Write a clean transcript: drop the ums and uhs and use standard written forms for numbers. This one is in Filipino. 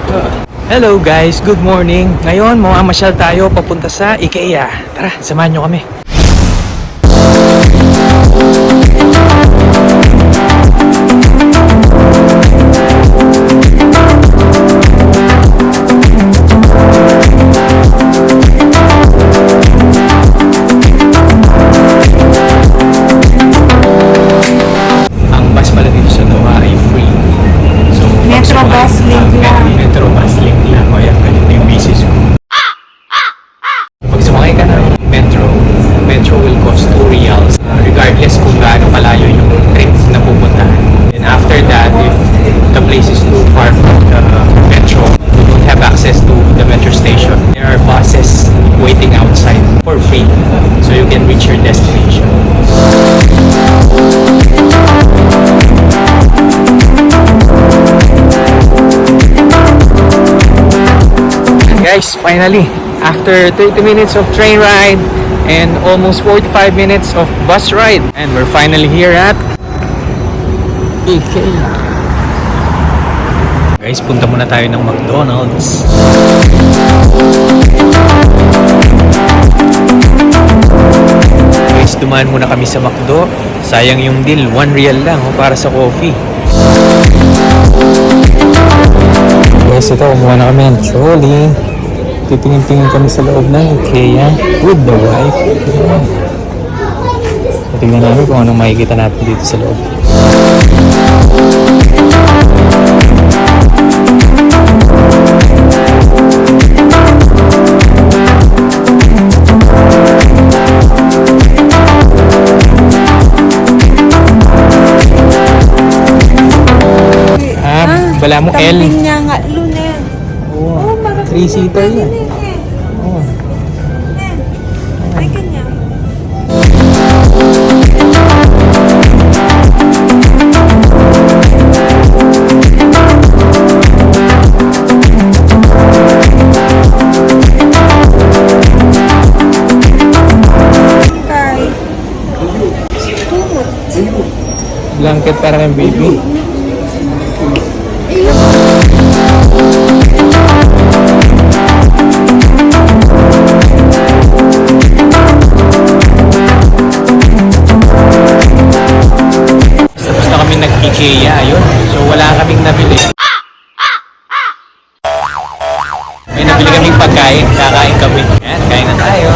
Hello guys, good morning. Ngayon, mamamasyal tayo papunta sa IKEA. Tara, samahan nyo kami. Ang bus pala dito sa Doha ay free. So, Metro bus link lang. Metro bus link lang. O yan, ganito yung basis ko. Pag sumakay ka ng Metro will cost 2 reals. Regardless kung gaano kalayo yung trip na pupuntahan. And after that, if the place is too far from the Metro, you don't have access to the metro station. There are buses waiting outside for free. So you can reach your destination. Guys, finally, after 30 minutes of train ride and almost 45 minutes of bus ride, and we're finally here at IKEA. Guys, punta muna tayo ng McDonald's. Guys, dumaan muna kami sa McDo. Sayang yung deal, 1 real lang para sa coffee. Guys, ito, kumuha na kami ng trolley. Titingin-tingin kami sa loob ng IKEA with the wife. Tingnan namin kung anong makikita natin dito sa loob. Bala mo L. Kambing niya nga, lunen. Oo, 3-seater yan. Oo. Ay, kanya. Blanket para kang baby. Tapos na kami nag-IKEA, ayun. So wala kaming nabili. May nabili kaming pagkain, kakain kami. Ayan, kain na tayo.